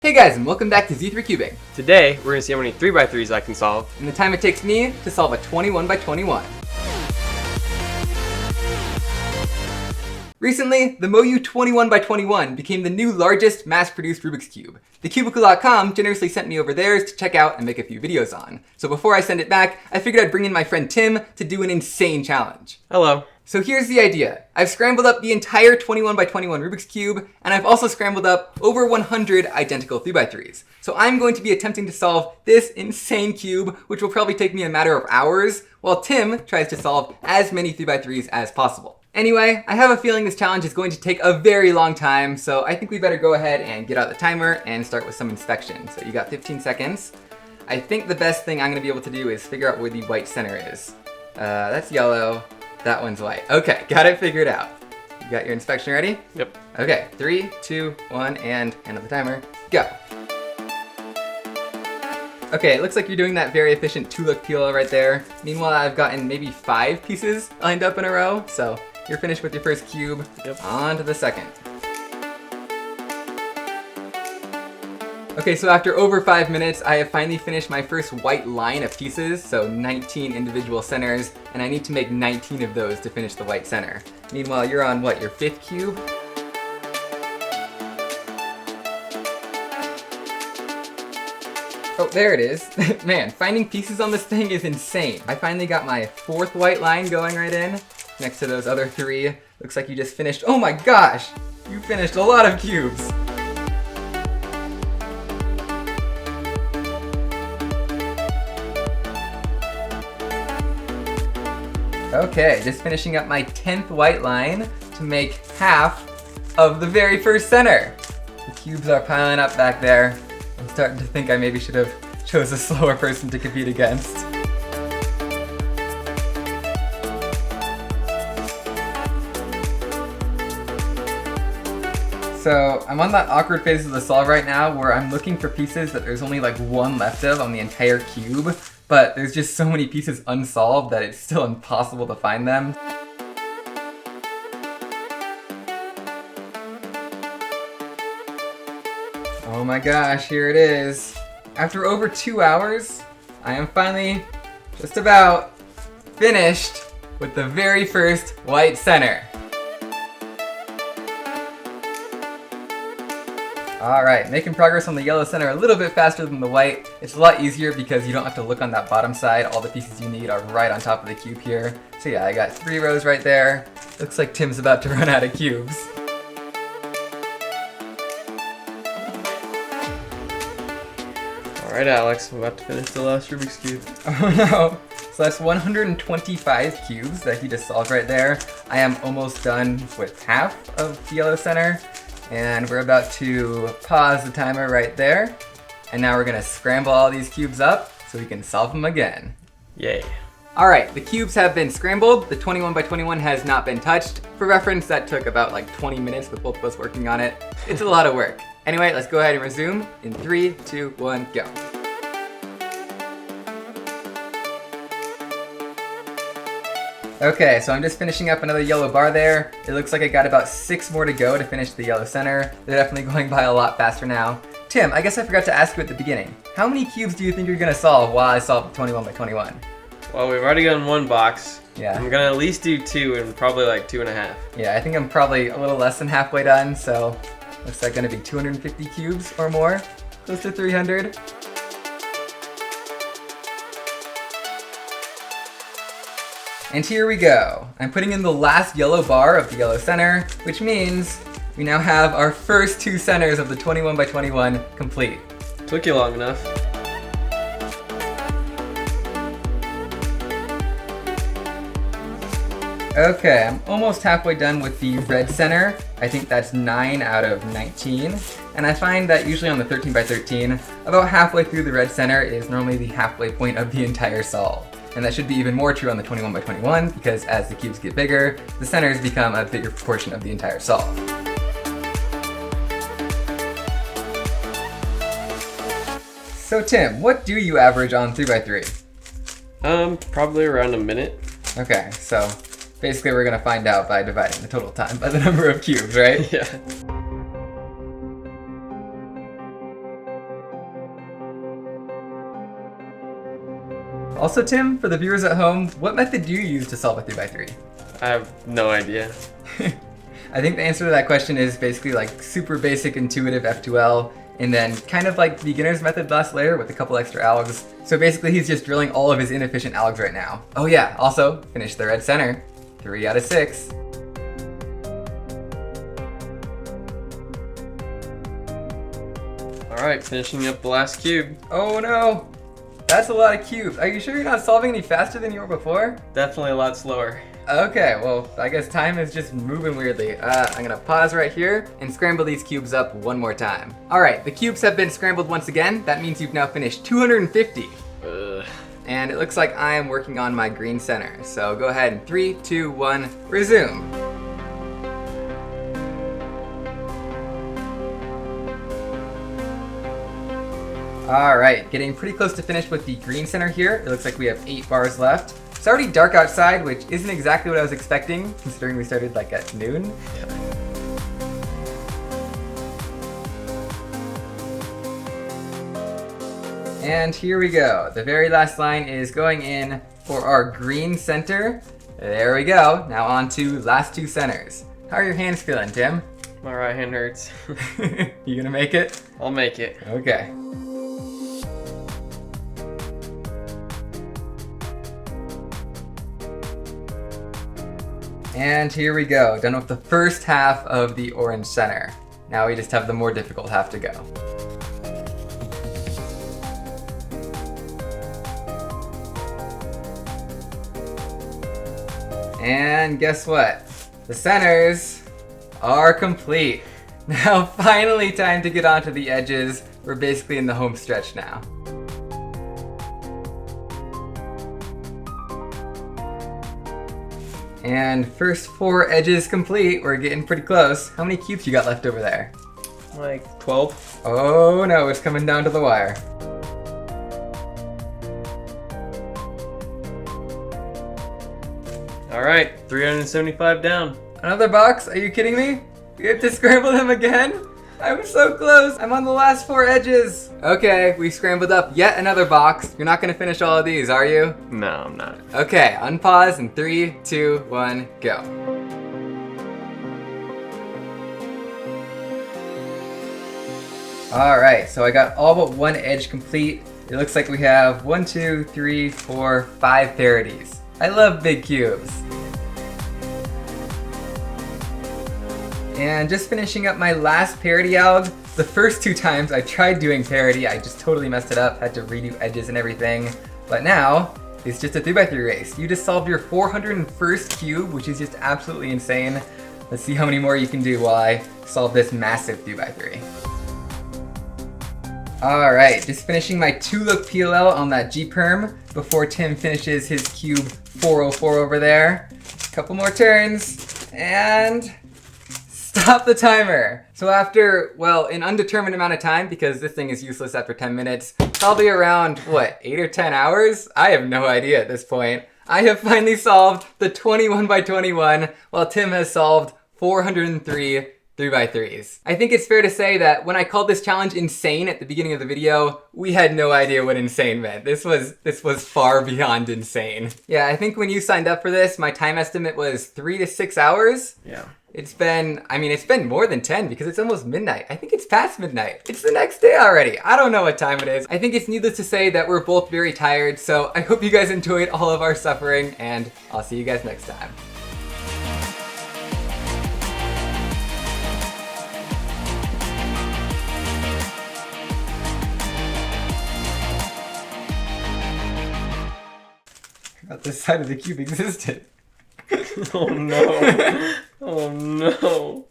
Hey guys, and welcome back to Z3 Cubing. Today, we're going to see how many 3x3s I can solve. And the time it takes me to solve a 21 by 21. Recently, the MoYu 21 by 21 became the new largest mass-produced Rubik's Cube. TheCubicle.com generously sent me over theirs to check out and make a few videos on. So before I send it back, I figured I'd bring in my friend Tim to do an insane challenge. Hello. So here's the idea. I've scrambled up the entire 21 by 21 Rubik's Cube, and I've also scrambled up over 100 identical 3x3s. So I'm going to be attempting to solve this insane cube, which will probably take me a matter of hours, while Tim tries to solve as many 3x3s as possible. Anyway, I have a feeling this challenge is going to take a very long time, so I think we better go ahead and get out the timer and start with some inspection. So you got 15 seconds. I think the best thing I'm gonna be able to do is figure out where the white center is. That's yellow. That one's white. Okay, got it figured out. You got your inspection ready? Yep. Okay, 3, 2, 1, and end of the timer. Go. Okay, it looks like you're doing that very efficient 2-look peel right there. Meanwhile, I've gotten maybe 5 pieces lined up in a row, so you're finished with your first cube. Yep. On to the second. Okay, so after over 5 minutes, I have finally finished my first white line of pieces, so 19 individual centers, and I need to make 19 of those to finish the white center. Meanwhile, you're on what, your 5th cube? Oh, there it is. Man, finding pieces on this thing is insane. I finally got my 4th white line going right in, next to those other 3. Looks like you just finished, oh my gosh! You finished a lot of cubes! Okay, just finishing up my 10th white line to make half of the very first center. The cubes are piling up back there. I'm starting to think I maybe should have chose a slower person to compete against. So I'm on that awkward phase of the solve right now where I'm looking for pieces that there's only like 1 left of on the entire cube. But there's just so many pieces unsolved that it's still impossible to find them. Oh my gosh, here it is. After over 2 hours, I am finally just about finished with the very first white center. Alright, making progress on the yellow center a little bit faster than the white. It's a lot easier because you don't have to look on that bottom side. All the pieces you need are right on top of the cube here. So yeah, I got 3 rows right there. Looks like Tim's about to run out of cubes. Alright, Alex, I'm about to finish the last Rubik's Cube. Oh no! So that's 125 cubes that he just solved right there. I am almost done with half of the yellow center. And we're about to pause the timer right there. And now we're gonna scramble all these cubes up so we can solve them again. Yay. Alright, the cubes have been scrambled. The 21 by 21 has not been touched. For reference, that took about like 20 minutes with both of us working on it. It's a lot of work. Anyway, let's go ahead and resume in 3, 2, 1, go. Okay, so I'm just finishing up another yellow bar there. It looks like I got about 6 more to go to finish the yellow center. They're definitely going by a lot faster now. Tim, I guess I forgot to ask you at the beginning. How many cubes do you think you're gonna solve while I solve the 21 by 21? Well, we've already done 1 box. Yeah. I'm gonna at least do 2 and probably like 2.5. Yeah, I think I'm probably a little less than halfway done, so looks like gonna be 250 cubes or more. Close to 300. And here we go. I'm putting in the last yellow bar of the yellow center, which means we now have our first 2 centers of the 21 by 21 complete. Took you long enough. Okay, I'm almost halfway done with the red center. I think that's 9 out of 19. And I find that usually on the 13 by 13, about halfway through the red center is normally the halfway point of the entire solve. And that should be even more true on the 21 by 21 because as the cubes get bigger, the centers become a bigger proportion of the entire solve. So Tim, what do you average on 3x3? Probably around a minute. Okay, so basically we're gonna find out by dividing the total time by the number of cubes, right? Yeah. Also, Tim, for the viewers at home, what method do you use to solve a 3x3? I have no idea. I think the answer to that question is basically like super basic intuitive F2L, and then kind of like beginner's method last layer with a couple extra algs. So basically he's just drilling all of his inefficient algs right now. Oh yeah, also finish the red center. 3 out of 6. Alright, finishing up the last cube. Oh no, that's a lot of cubes. Are you sure you're not solving any faster than you were before? Definitely a lot slower. Okay, well, I guess time is just moving weirdly. I'm gonna pause right here and scramble these cubes up one more time. All right, the cubes have been scrambled once again. That means you've now finished 250. And it looks like I am working on my green center. So go ahead and 3, 2, 1, resume. All right, getting pretty close to finish with the green center here. It looks like we have 8 bars left. It's already dark outside, which isn't exactly what I was expecting, considering we started like at noon. Yeah. And here we go. The very last line is going in for our green center. There we go. Now on to last 2 centers. How are your hands feeling, Tim? My right hand hurts. You gonna make it? I'll make it. Okay. And here we go, done with the first half of the orange center. Now we just have the more difficult half to go. And guess what? The centers are complete. Now finally time to get onto the edges. We're basically in the home stretch now. And first 4 edges complete. We're getting pretty close. How many cubes you got left over there? Like 12. Oh no, it's coming down to the wire. Alright, 375 down. Another box? Are you kidding me? We have to scramble them again? I was so close. I'm on the last 4 edges. Okay, we scrambled up yet another box. You're not gonna finish all of these, are you? No, I'm not. Okay, unpause in 3, 2, 1, go. All right, so I got all but 1 edge complete. It looks like we have 1, 2, 3, 4, 5 parodies. I love big cubes. And just finishing up my last parody alg. The first 2 times I tried doing parody, I just totally messed it up, had to redo edges and everything. But now, it's just a 3x3 race. You just solved your 401st cube, which is just absolutely insane. Let's see how many more you can do while I solve this massive 3x3. All right, just finishing my 2-look PLL on that G-perm before Tim finishes his cube 404 over there. Couple more turns, and stop the timer. So after, well, an undetermined amount of time, because this thing is useless after 10 minutes, probably around, what, 8 or 10 hours? I have no idea at this point. I have finally solved the 21x21, while Tim has solved 403 3x3s. I think it's fair to say that when I called this challenge insane at the beginning of the video, we had no idea what insane meant. This was far beyond insane. Yeah, I think when you signed up for this, my time estimate was 3 to 6 hours. Yeah. It's been more than 10 because it's almost midnight. I think it's past midnight. It's the next day already. I don't know what time it is. I think it's needless to say that we're both very tired, so I hope you guys enjoyed all of our suffering, and I'll see you guys next time. This side of the cube existed. Oh no. Oh no.